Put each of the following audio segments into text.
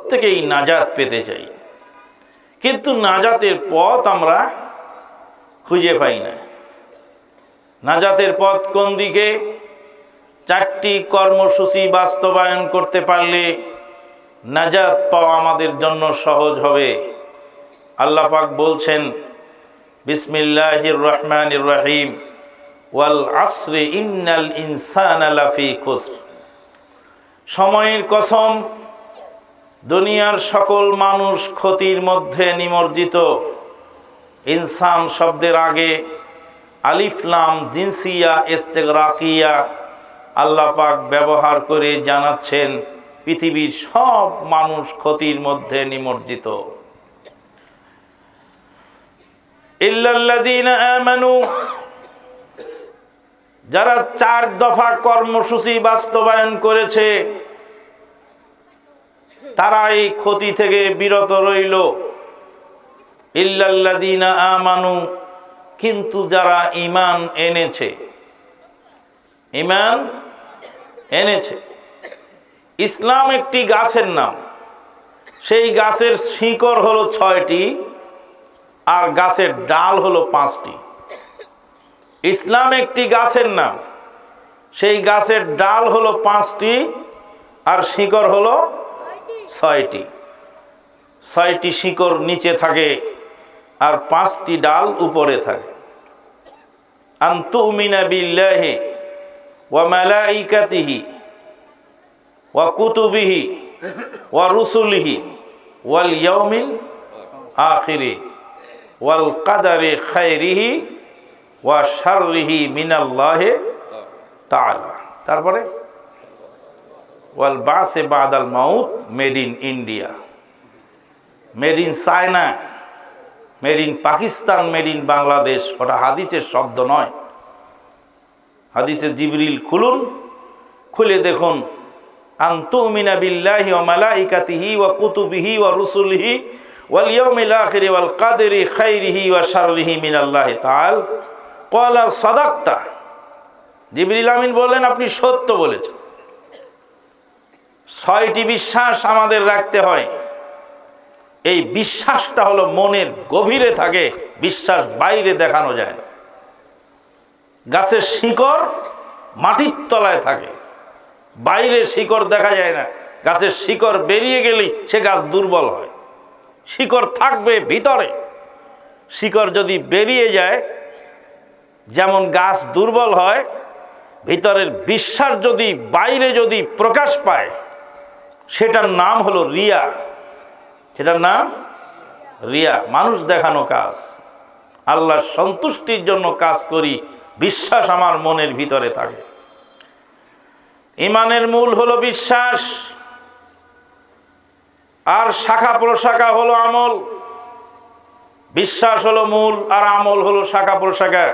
প্রত্যেকেই নাজাত পেতে চাই, কিন্তু নাজাতের পথ আমরা খুঁজে পাই না। নাজাতের পথ কোন দিকে? 4টি কর্মসূচি বাস্তবায়ন করতে পারলে নাজাত পাওয়া আমাদের জন্য সহজ হবে। আল্লাহ পাক বলছেন, বিসমিল্লাহির রহমানির রহিম, ওয়াল আসরি ইন্নাল ইনসানা লাফি খুসর। সময়ের কসম, দুনিয়ার সকল মানুষ ক্ষতির মধ্যে নিমজ্জিত। ইনসান শব্দের আগে আলিফ লাম জিনসিয়া ইস্তেগরাকিয়া আল্লাহ পাক ব্যবহার করে জানাচ্ছেন পৃথিবীর সব মানুষ ক্ষতির মধ্যে নিমজ্জিত। ইল্লাল্লাযীনা আমানু, যারা 4 দফা কর্মসূচি বাস্তবায়ন করেছে তারা এই ক্ষতি থেকে বিরত রইল। ইল্লাল্লাযীনা আমানু, কিন্তু যারা ঈমান এনেছে, ঈমান এনেছে। ইসলাম একটি গাছের নাম, সেই গাছের শিকড় হলো 6টি আর গাছের ডাল হলো 5টি। ইসলাম একটি গাছের নাম, সেই গাছের ডাল হলো 5টি আর শিকড় হলো 6টি। 6টি শিকড় নিচে থাকে আর 5টি ডাল উপরে থাকে। আনতুমিনা বিল্লাহি ওয়া মালাইকাতিহি ওয়া কুতুবিহি ওয়া রুসুলিহি ওয়াল ইয়াউমিল আখিরি ওয়াল কাদারি খায়রিহি ওয়া শাররিহি মিনাল্লাহি তাআলা। তারপরে ওয়াল বাসে বাদাল মাউত, made in India, made in China, made in Pakistan, made in Bangladesh. ওটা হাদিসের শব্দ নয়। হাদিসে জিবরিল খুলুন, খুলে দেখুন, আনতুমিনা বিল্লাহি ওয়া মালাইকাতিহি ওয়া কুতুবিহি ওয়া রুসুলিহি ওয়াল ইয়াউমিল আখিরি ওয়াল কাদরি খায়রিহি ওয়া শাররিহি মিনাল্লাহি তাআলা। ক্বালা সাদাকতা। জিবরিল আমিন বললেন, আপনি সত্য বলেছেন। 6টি বিশ্বাস আমাদের রাখতে হয়। এই বিশ্বাসটা হলো মনের গভীরে থাকে, বিশ্বাস বাইরে দেখানো যায় না। গাছের শিকড় মাটির তলায় থাকে, বাইরে শিকড় দেখা যায় না। গাছের শিকড় বেরিয়ে গেলেই সে গাছ দুর্বল হয়। শিকড় থাকবে ভিতরে, শিকড় যদি বেরিয়ে যায় যেমন গাছ দুর্বল হয়, ভিতরের বিশ্বাস যদি বাইরে যদি প্রকাশ পায় সেটার নাম হলো রিয়া। সেটার নাম রিয়া, মানুষ দেখানো কাজ। আল্লাহর সন্তুষ্টির জন্য কাজ করি, বিশ্বাস আমার মনের ভিতরে থাকে। ঈমানের মূল হলো বিশ্বাস, আর শাখা প্রশাখা হলো আমল। বিশ্বাস হলো মূল আর আমল হলো শাখা প্রশাখা।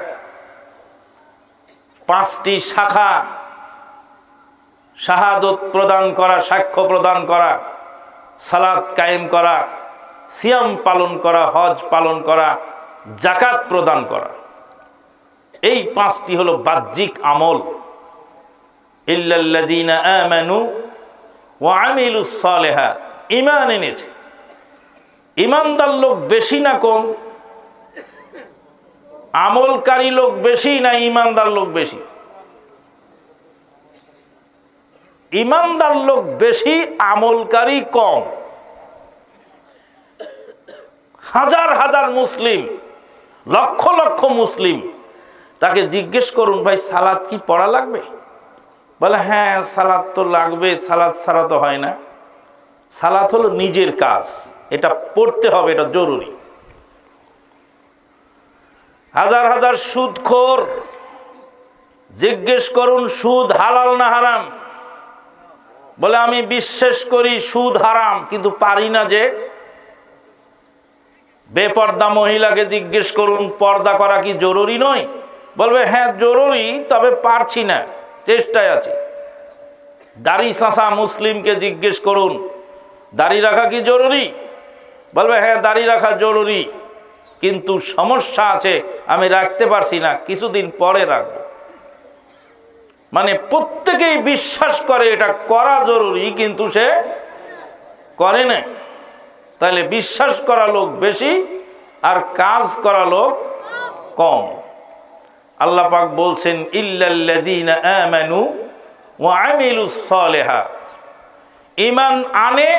5টি শাখা: শাহাদত প্রদান করা, সাক্ষ্য প্রদান করা, সালাত কায়েম করা, সিয়াম পালন করা, হজ পালন করা, যাকাত প্রদান করা। এই 5টি হলো বাহ্যিক আমল। ইল্লাল্লাযীনা আমানু ওয়া আমিলুস সালিহাত, ঈমান এনেছে। ঈমানদার লোক বেশি না কম? আমলকারী লোক বেশি না ঈমানদার লোক বেশি? ঈমানদার লোক বেশি, আমলকারী কম। হাজার হাজার মুসলিম, লক্ষ লক্ষ মুসলিম, তাকে জিজ্ঞেস করুন, ভাই সালাত কি পড়া লাগবে? বলে হ্যাঁ সালাত তো লাগবে, সালাত ছাড়া তো হয় না। সালাত হলো নিজের কাজ, এটা পড়তে হবে, এটা জরুরি। হাজার হাজার সুদখোর, জিজ্ঞেস করুন সুদ হালাল না হারাম? বলে আমি বিশ্বাস করি সুদ হারাম, কিন্তু পারি না যে। বেপর্দা মহিলাকে জিজ্ঞেস করুন পর্দা করা কি জরুরি নয়? বলবে হ্যাঁ জরুরি, তবে পারছি না, চেষ্টায় আছি। দাড়ি চাঁচা মুসলিমকে জিজ্ঞেস করুন দাড়ি রাখা কি জরুরি? বলবে হ্যাঁ দাড়ি রাখা জরুরি, কিন্তু সমস্যা আছে, আমি রাখতে পারছি না, কিছুদিন পরে রাখবো। মানে প্রত্যেকেই বিশ্বাস করে এটা করা জরুরি, কিন্তু সে করে না, তাহলে বিশ্বাস করা লোক বেশি আর কাজ করা লোক কম। আল্লাহ পাক বলছেন ইল্লাল্লাযীনা আমানু ওয়া আমিলুস সালিহাত, ঈমান আনে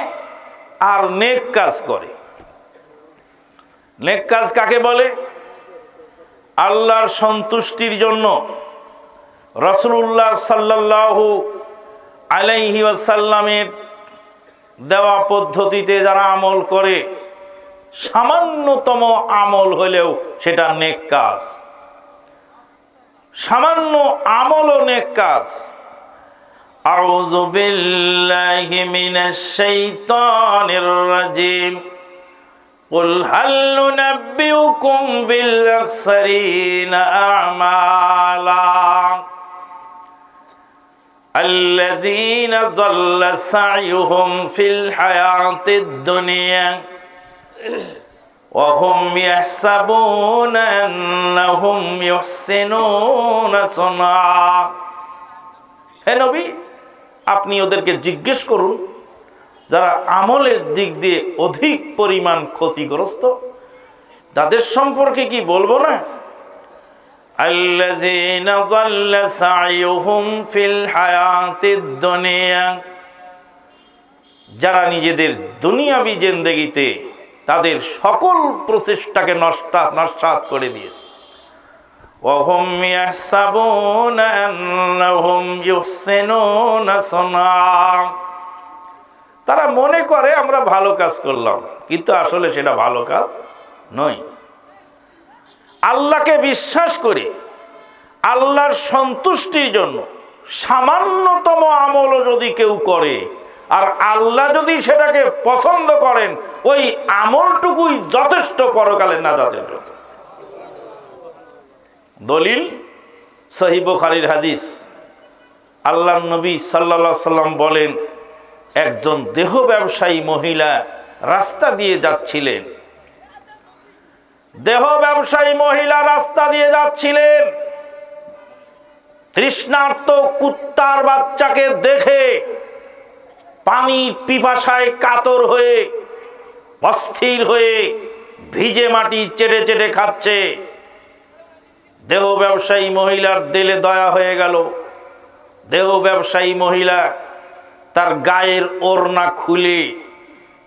আর নেক কাজ করে। নেক কাজ কাকে বলে? আল্লাহর সন্তুষ্টির জন্য রাসূলুল্লাহ সাল্লাল্লাহু আলাইহি ওয়াসাল্লামের দেওয়া পদ্ধতিতে যারা আমল করে, সামান্যতম আমল হলেও সেটা নেক কাজ। সামান্য আমলও নেক কাজ। আউযু বিল্লাহি মিনাশ শাইতানির রাজিম। কুল হাল নুনাব্বিউকুম বিল আখসারিনা আমালা الذين ضل سعيهم في الحياة الدنيا وهم يحسبون أنهم يحسنون صنعا। হে নবী, আপনি ওদেরকে জিজ্ঞেস করুন যারা আমলের দিক দিয়ে অধিক পরিমাণ ক্ষতিগ্রস্ত, তাদের সম্পর্কে কি বলবো না? الذين ضل سعيهم في الحياة الدنيا, যারা নিজেদের দুনিয়াবি জিন্দেগিতে তাদের সকল প্রচেষ্টাকে নস্যাৎ করে দিয়েছে। وهم يحسبون أنهم يحسنون صنعا, তারা মনে করে আমরা ভালো কাজ করলাম, কিন্তু আসলে সেটা ভালো কাজ নয়। আল্লাহকে বিশ্বাস করে আল্লাহর সন্তুষ্টির জন্য সামান্যতম আমলও যদি কেউ করে আর আল্লাহ যদি সেটাকে পছন্দ করেন, ওই আমলটুকুই যথেষ্ট পরকালের নাজাতের জন্য। দলিল সহিহ বুখারীর হাদিস। আল্লাহর নবী সাল্লাল্লাহু আলাইহি সাল্লাম বলেন, একজন দেহ ব্যবসায়ী মহিলা রাস্তা দিয়ে যাচ্ছিলেন। দেহ ব্যবসায়ী মহিলা রাস্তা দিয়ে যাচ্ছিলেন, তৃষ্ণার্ত কুত্তার বাচ্চাকে দেখে পানির পিপাসায় কাতর হয়ে অস্থির হয়ে ভিজে মাটি চেটে চেটে খাচ্ছে। দেহ ব্যবসায়ী মহিলার দিলে দয়া হয়ে গেল। দেহ ব্যবসায়ী মহিলা তার গায়ের ওড়না খুলে,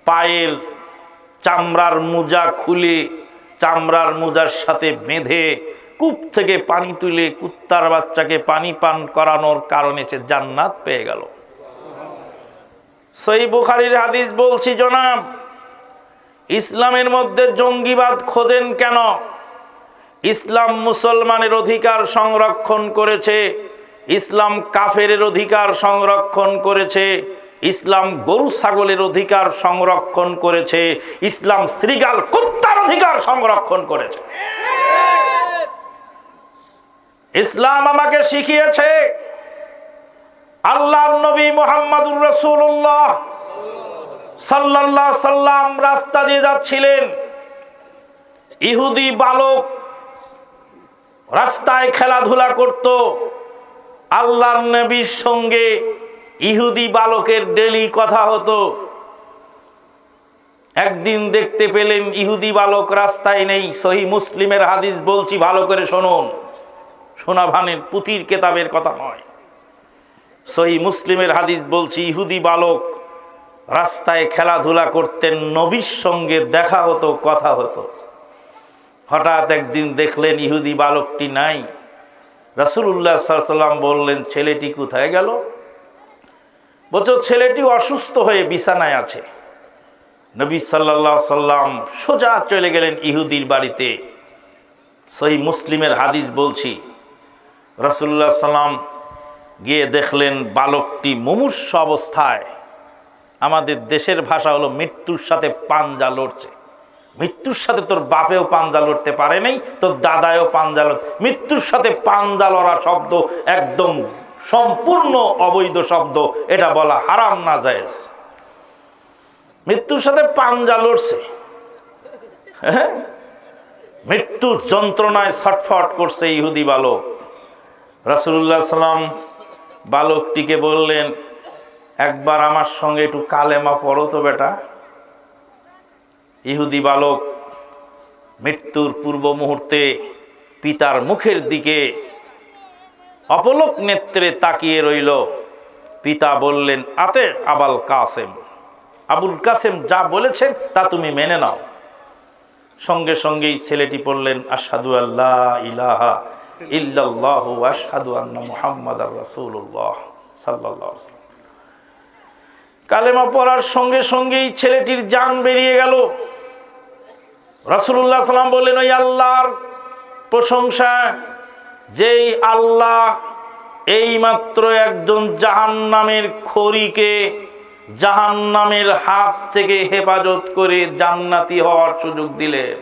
পায়ের চামড়ার মোজা খুলে, চামড়ার মোজার সাথে বেঁধে কূপ থেকে পানি তুলে কুত্তার বাচ্চাকে পানি পান করানোর কারণে সে জান্নাত পেয়ে গেল। সহিহ বুখারীর হাদিস বলছি জনাব, ইসলামের মধ্যে জঙ্গিবাদ খোঁজেন কেন? ইসলাম মুসলমানের অধিকার সংরক্ষণ করেছে, ইসলাম কাফেরের অধিকার সংরক্ষণ করেছে, ইসলাম গরু ছাগলের অধিকার সংরক্ষণ করেছে, ইসলাম শ্রীগাল কুত্তার অধিকার সংরক্ষণ করেছে। ইসলাম আমাকে শিখিয়েছে, আল্লাহর নবী মুহাম্মদুর রাসূলুল্লাহ সাল্লাল্লাহু আলাইহি সাল্লাম রাস্তা দিয়ে যাচ্ছিলেন। ইহুদি বালক রাস্তায় খেলাধুলা করত। আল্লাহর নবীর সঙ্গে ইহুদি বালকের ডেলি কথা হতো। একদিন দেখতে পেলেন ইহুদি বালক রাস্তায় নেই। সহিহ মুসলিমের হাদিস বলছি, ভালো করে শুনুন, সোনাভানের পুঁথির কেতাবের কথা নয়। সহিহ মুসলিমের হাদিস বলছি, ইহুদি বালক রাস্তায় খেলাধুলা করতেন, নবীর সঙ্গে দেখা হতো, কথা হতো। হঠাৎ একদিন দেখলেন ইহুদি বালকটি নাই। রাসূলুল্লাহ সাল্লাল্লাহু আলাইহি ওয়াসাল্লাম বললেন, ছেলেটি কোথায় গেল? বলছো ছেলেটি অসুস্থ হয়ে বিছানায় আছে। নবী সাল্লাল্লাহু আলাইহি ওয়াসাল্লাম সোজা চলে গেলেন ইহুদির বাড়িতে। সহিহ মুসলিমের হাদিস বলছি, রাসূলুল্লাহ সাল্লাম গিয়ে দেখলেন বালকটি মুমূর্ষু অবস্থায়, আমাদের দেশের ভাষা হলো মৃত্যুর সাথে পাঞ্জা লড়ছে। মৃত্যুর সাথে তোর বাপেও পাঞ্জা লড়তে পারে নাই, তোর দাদাও পাঞ্জা মৃত্যুর সাথে পাঞ্জা লড়া শব্দ একদম সম্পূর্ণ অবৈধ শব্দ, এটা বলা হারাম না জায়েজ। মৃত্যুর সাথে পাঞ্জা লড়ছে, হ্যাঁ, মৃত্যুর যন্ত্রণায় ছটফট করছে ইহুদি বালক। রাসূলুল্লাহ সাল্লাম বালকটিকে বললেন, একবার আমার সঙ্গে একটু কালেমা পড়ো তো বেটা। ইহুদি বালক মৃত্যুর পূর্ব মুহূর্তে পিতার মুখের দিকে অপলক নেত্রে তাকিয়ে রইল। পিতা বললেন, আতে আবাল কাসেম, আবুল কাসেম যা বলেছেন তা তুমি মেনে নাও। সঙ্গে সঙ্গেই ছেলেটি পড়লেন, আশহাদু আল্লা ইলাহা ইল্লাল্লাহু ওয়া আশহাদু আন্না মুহাম্মাদার রাসূলুল্লাহ সাল্লাল্লাহু আলাইহি ওয়াসাল্লাম। কালেমা পড়ার সঙ্গে সঙ্গেই ছেলেটির জান বেরিয়ে গেল। রাসূলুল্লাহ সাল্লাল্লাহু আলাইহি ওয়াসাল্লাম বললেন, ওই আল্লাহর প্রশংসা, যেই আল্লাহ এইমাত্র একজন জাহান্নামের খড়িকে জাহান্নামের হাত থেকে হেফাজত করে জান্নাতি হওয়ার সুযোগ দিলেন।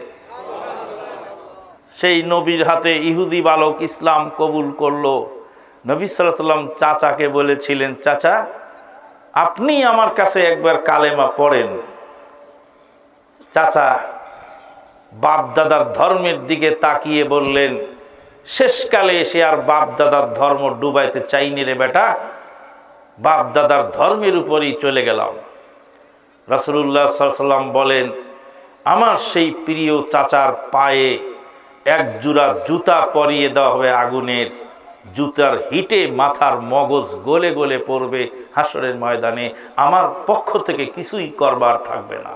সেই নবীর হাতে ইহুদি বালক ইসলাম কবুল করলো। নবী সাল্লাল্লাহু আলাইহি ওয়াসাল্লাম চাচাকে বলেছিলেন, চাচা আপনি আমার কাছে একবার কালেমা পড়েন। চাচা বাপ দাদার ধর্মের দিকে তাকিয়ে বললেন, শেষকালে এসে আর বাপ দাদার ধর্ম ডুবাইতে চাইনি রে বেটা, বাপ দাদার ধর্মের উপরই চলে গেলাম। রাসূলুল্লাহ সাল্লাল্লাহু আলাইহি ওয়াসাল্লাম বলেন, আমার সেই প্রিয় চাচার পায়ে এক জোড়া জুতা পরিয়ে দেওয়া হবে আগুনের, জুতার হিটে মাথার মগজ গলে গলে পড়বে হাসরের ময়দানে, আমার পক্ষ থেকে কিছুই করবার থাকবে না।